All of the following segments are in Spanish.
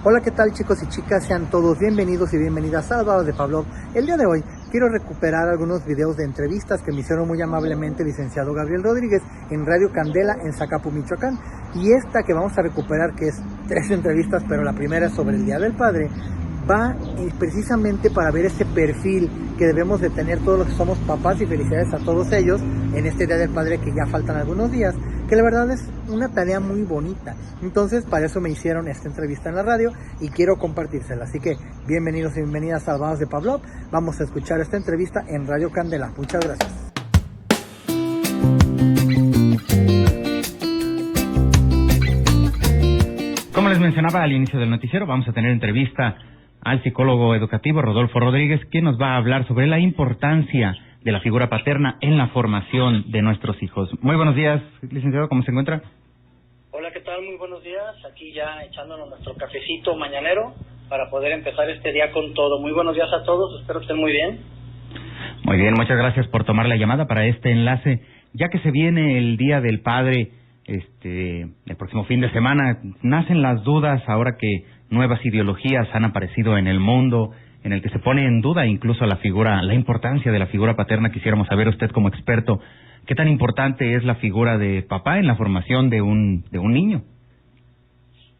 Hola, ¿qué tal, chicos y chicas? Sean todos bienvenidos y bienvenidas a Salvados de Pavlov. El día de hoy quiero recuperar algunos videos de entrevistas que me hicieron muy amablemente el licenciado Gabriel Rodríguez en Radio Candela en Zacapu, Michoacán. Y esta que vamos a recuperar, que es 3 entrevistas, pero la primera es sobre el Día del Padre, va precisamente para ver este perfil que debemos de tener todos los que somos papás, y felicidades a todos ellos en este Día del Padre que ya faltan algunos días, que la verdad es una tarea muy bonita. Entonces para eso me hicieron esta entrevista en la radio y quiero compartírsela. Así que bienvenidos y bienvenidas a Salvados de Pavlov. Vamos a escuchar esta entrevista en Radio Candela. Muchas gracias. Como les mencionaba al inicio del noticiero, vamos a tener entrevista al psicólogo educativo Rodolfo Rodríguez, que nos va a hablar sobre la importancia de la figura paterna en la formación de nuestros hijos. Muy buenos días, licenciado, ¿cómo se encuentra? Hola, ¿qué tal? Muy buenos días. Aquí ya echándonos nuestro cafecito mañanero para poder empezar este día con todo. Muy buenos días a todos, espero que estén muy bien. Muy bien, muchas gracias por tomar la llamada para este enlace. Ya que se viene el Día del Padre, el próximo fin de semana, nacen las dudas ahora que nuevas ideologías han aparecido en el mundo, en el que se pone en duda incluso la importancia de la figura paterna. Quisiéramos saber, usted como experto, ¿qué tan importante es la figura de papá en la formación de un niño?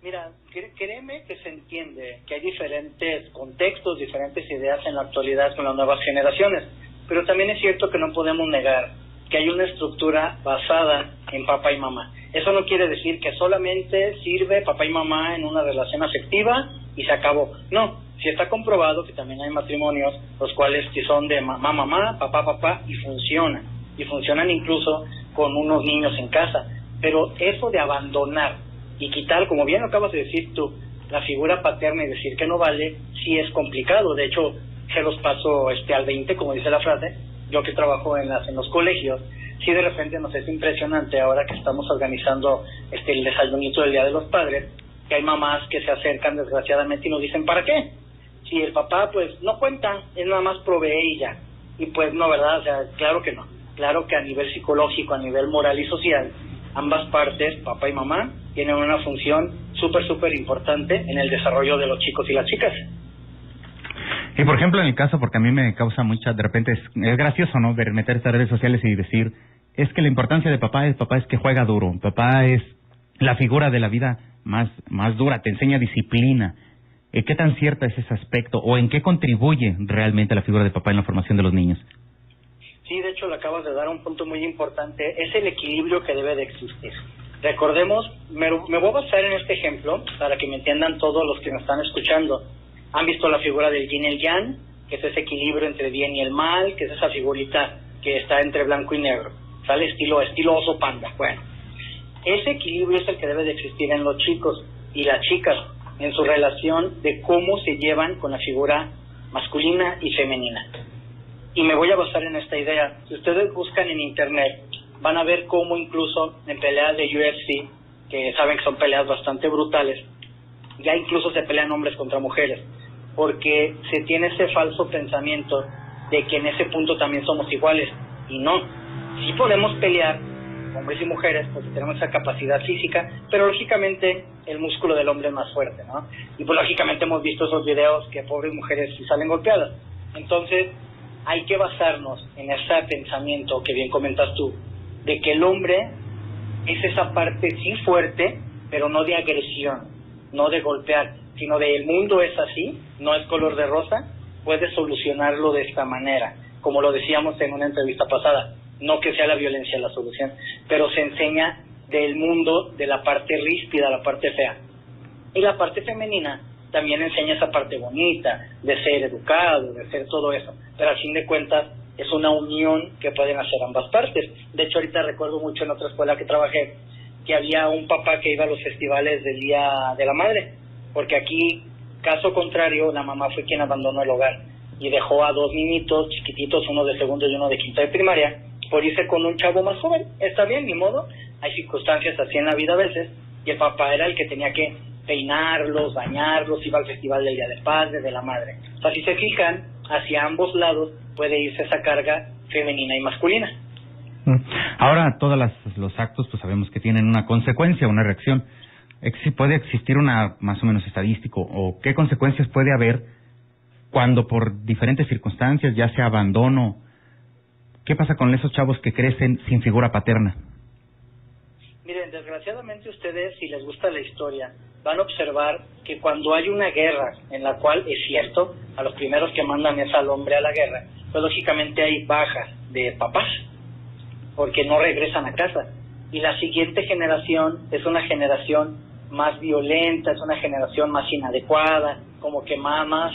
Mira, créeme que se entiende que hay diferentes contextos, diferentes ideas en la actualidad con las nuevas generaciones, pero también es cierto que no podemos negar que hay una estructura basada en papá y mamá. Eso no quiere decir que solamente sirve papá y mamá en una relación afectiva y se acabó. No, sí está comprobado que también hay matrimonios los cuales sí son de mamá, mamá, papá, papá, y funcionan incluso con unos niños en casa. Pero eso de abandonar y quitar, como bien lo acabas de decir tú, la figura paterna y decir que no vale, sí es complicado. De hecho, se los paso al 20, como dice la frase. Yo que trabajo en los colegios, sí de repente nos es impresionante ahora que estamos organizando el desayunito del Día de los Padres, que hay mamás que se acercan desgraciadamente y nos dicen, ¿para qué? Si el papá pues no cuenta, él nada más provee y ya. Y pues no, ¿verdad? O sea, claro que no. Claro que a nivel psicológico, a nivel moral y social, ambas partes, papá y mamá, tienen una función súper importante en el desarrollo de los chicos y las chicas. Y por ejemplo, en el caso, porque a mí me causa de repente es gracioso, ¿no? Meter estas redes sociales y decir, es que la importancia de papá es que juega duro, papá es la figura de la vida más dura, te enseña disciplina. ¿Qué tan cierta es ese aspecto o en qué contribuye realmente la figura de papá en la formación de los niños? Sí, de hecho le acabas de dar un punto muy importante, es el equilibrio que debe de existir. Recordemos, me voy a basar en este ejemplo para que me entiendan todos los que me están escuchando. ¿Han visto la figura del yin y el yang? Que es ese equilibrio entre el bien y el mal, que es esa figurita que está entre blanco y negro, ¿sale? Estilo oso panda. Bueno, ese equilibrio es el que debe de existir en los chicos y las chicas, en su relación de cómo se llevan con la figura masculina y femenina. Y me voy a basar en esta idea. Si ustedes buscan en internet, van a ver cómo incluso en peleas de UFC, que saben que son peleas bastante brutales, ya incluso se pelean hombres contra mujeres, porque se tiene ese falso pensamiento de que en ese punto también somos iguales, y no. Sí podemos pelear, hombres y mujeres, porque tenemos esa capacidad física, pero lógicamente el músculo del hombre es más fuerte, ¿no? Y pues lógicamente hemos visto esos videos que pobres mujeres sí salen golpeadas. Entonces hay que basarnos en ese pensamiento que bien comentas tú, de que el hombre es esa parte sí fuerte, pero no de agresión, no de golpear, sino de el mundo es así, no es color de rosa, puedes solucionarlo de esta manera, como lo decíamos en una entrevista pasada, no que sea la violencia la solución, pero se enseña del mundo, de la parte ríspida, la parte fea. Y la parte femenina también enseña esa parte bonita, de ser educado, de ser todo eso, pero al fin de cuentas es una unión que pueden hacer ambas partes. De hecho, ahorita recuerdo mucho en otra escuela que trabajé, que había un papá que iba a los festivales del Día de la Madre, porque aquí, caso contrario, la mamá fue quien abandonó el hogar y dejó a 2 niñitos chiquititos, uno de segundo y uno de quinto de primaria, por irse con un chavo más joven. Está bien, ni modo, hay circunstancias así en la vida a veces, y el papá era el que tenía que peinarlos, bañarlos, iba al festival del Día del Padre, de la Madre. O sea, si se fijan, hacia ambos lados puede irse esa carga femenina y masculina. Ahora, todos los actos, pues sabemos que tienen una consecuencia, una reacción. ¿puede existir una más o menos estadístico o qué consecuencias puede haber cuando por diferentes circunstancias, ya sea abandono, qué pasa con esos chavos que crecen sin figura paterna? Miren, desgraciadamente ustedes, si les gusta la historia, van a observar que cuando hay una guerra, en la cual, es cierto, a los primeros que mandan es al hombre a la guerra, pues lógicamente hay bajas de papás, porque no regresan a casa. Y la siguiente generación es una generación más violenta, es una generación más inadecuada, como que más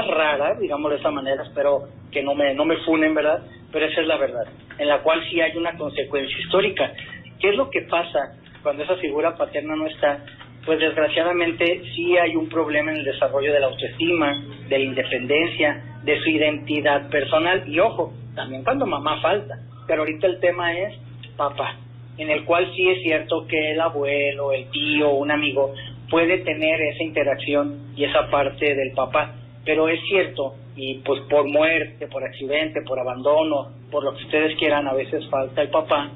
rara, digámoslo de esa manera, espero que no me funen, ¿verdad? Pero esa es la verdad, en la cual sí hay una consecuencia histórica. ¿Qué es lo que pasa cuando esa figura paterna no está? Pues desgraciadamente sí hay un problema en el desarrollo de la autoestima, de la independencia, de su identidad personal, y ojo, también cuando mamá falta, pero ahorita el tema es papá, en el cual sí es cierto que el abuelo, el tío, un amigo puede tener esa interacción y esa parte del papá, pero es cierto, y pues por muerte, por accidente, por abandono, por lo que ustedes quieran, a veces falta el papá,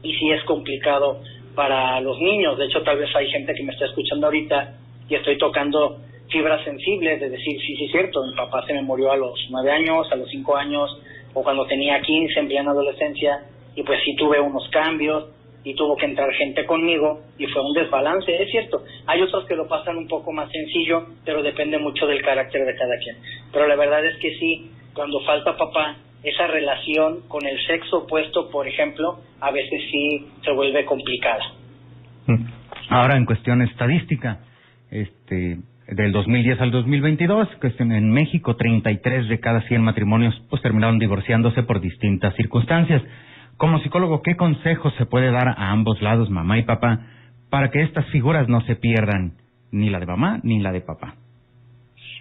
y sí es complicado para los niños. De hecho, tal vez hay gente que me está escuchando ahorita y estoy tocando fibras sensibles de decir, sí, es cierto, mi papá se me murió a los 9 años, a los 5 años, o cuando tenía 15, en plena adolescencia, y pues sí tuve unos cambios, y tuvo que entrar gente conmigo, y fue un desbalance, es cierto. Hay otros que lo pasan un poco más sencillo, pero depende mucho del carácter de cada quien. Pero la verdad es que sí, cuando falta papá, esa relación con el sexo opuesto, por ejemplo, a veces sí se vuelve complicada. Ahora, en cuestión estadística, del 2010 al 2022, en México, 33 de cada 100 matrimonios pues terminaron divorciándose por distintas circunstancias. Como psicólogo, ¿qué consejos se puede dar a ambos lados, mamá y papá, para que estas figuras no se pierdan, ni la de mamá ni la de papá?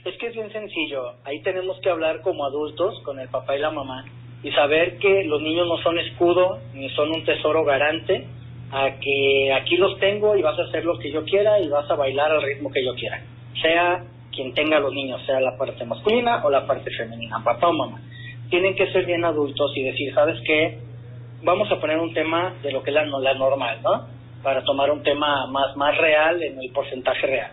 Es que es bien sencillo, ahí tenemos que hablar como adultos con el papá y la mamá y saber que los niños no son escudo ni son un tesoro garante a que aquí los tengo y vas a hacer lo que yo quiera y vas a bailar al ritmo que yo quiera, sea quien tenga a los niños, sea la parte masculina o la parte femenina, papá o mamá. Tienen que ser bien adultos y decir, ¿sabes qué? Vamos a poner un tema de lo que es la normal, ¿no? Para tomar un tema más real en el porcentaje real.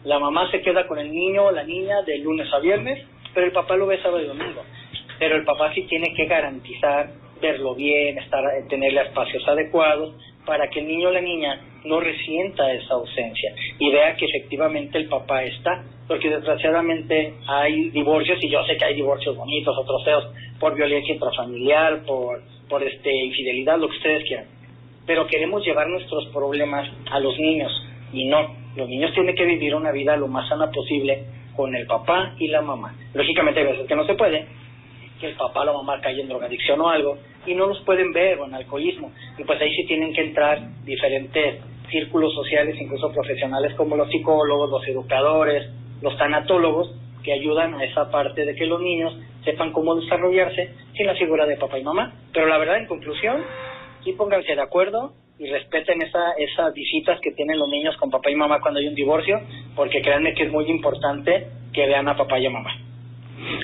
La mamá se queda con el niño o la niña de lunes a viernes, pero el papá lo ve sábado y domingo. Pero el papá sí tiene que garantizar verlo bien, tenerle espacios adecuados, para que el niño o la niña no resienta esa ausencia y vea que efectivamente el papá está, porque desgraciadamente hay divorcios, y yo sé que hay divorcios bonitos, otros feos, por violencia intrafamiliar, por infidelidad, lo que ustedes quieran. Pero queremos llevar nuestros problemas a los niños, y no. Los niños tienen que vivir una vida lo más sana posible con el papá y la mamá. Lógicamente hay veces que no se puede, que el papá o la mamá cae en drogadicción o algo, y no los pueden ver, o en alcoholismo, y pues ahí sí tienen que entrar diferentes círculos sociales, incluso profesionales, como los psicólogos, los educadores, los tanatólogos, que ayudan a esa parte de que los niños sepan cómo desarrollarse sin la figura de papá y mamá. Pero la verdad, en conclusión, sí pónganse de acuerdo y respeten esas visitas que tienen los niños con papá y mamá cuando hay un divorcio, porque créanme que es muy importante que vean a papá y a mamá.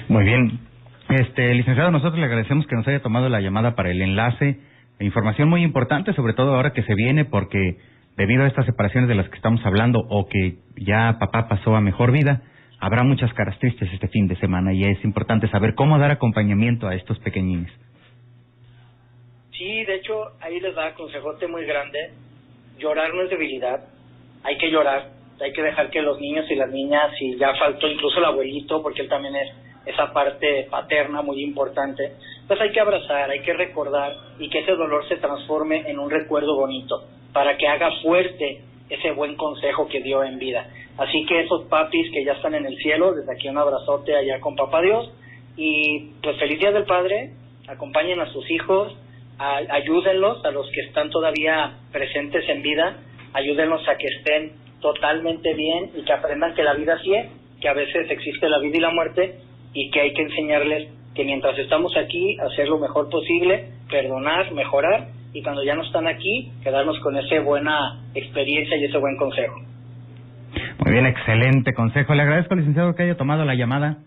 Muy bien. Licenciado, nosotros le agradecemos que nos haya tomado la llamada para el enlace. Información muy importante, sobre todo ahora que se viene, porque debido a estas separaciones de las que estamos hablando, o que ya papá pasó a mejor vida, habrá muchas caras tristes este fin de semana, y es importante saber cómo dar acompañamiento a estos pequeñines. Sí, de hecho, ahí les da consejote muy grande. Llorar no es debilidad, hay que llorar, hay que dejar que los niños y las niñas, si ya faltó incluso el abuelito, porque él también es esa parte paterna muy importante, pues hay que abrazar, hay que recordar, y que ese dolor se transforme en un recuerdo bonito, para que haga fuerte ese buen consejo que dio en vida. Así que esos papis que ya están en el cielo, desde aquí un abrazote allá con papá Dios, y pues feliz Día del Padre, acompañen a sus hijos, ayúdenlos, a los que están todavía presentes en vida, ayúdenlos a que estén totalmente bien y que aprendan que la vida sí es, que a veces existe la vida y la muerte, y que hay que enseñarles que mientras estamos aquí, hacer lo mejor posible, perdonar, mejorar, y cuando ya no están aquí, quedarnos con esa buena experiencia y ese buen consejo. Muy bien, excelente consejo. Le agradezco, licenciado, que haya tomado la llamada.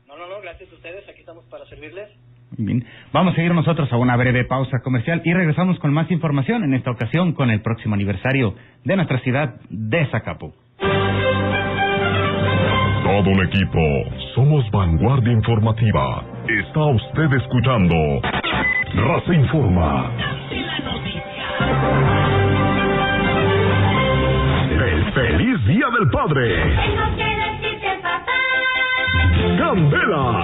No, gracias a ustedes, aquí estamos para servirles. Bien. Vamos a ir nosotros a una breve pausa comercial y regresamos con más información, en esta ocasión con el próximo aniversario de nuestra ciudad de Zacapu. Todo un equipo, somos Vanguardia Informativa. Está usted escuchando Raza Informa. El feliz Día del Padre. Candela.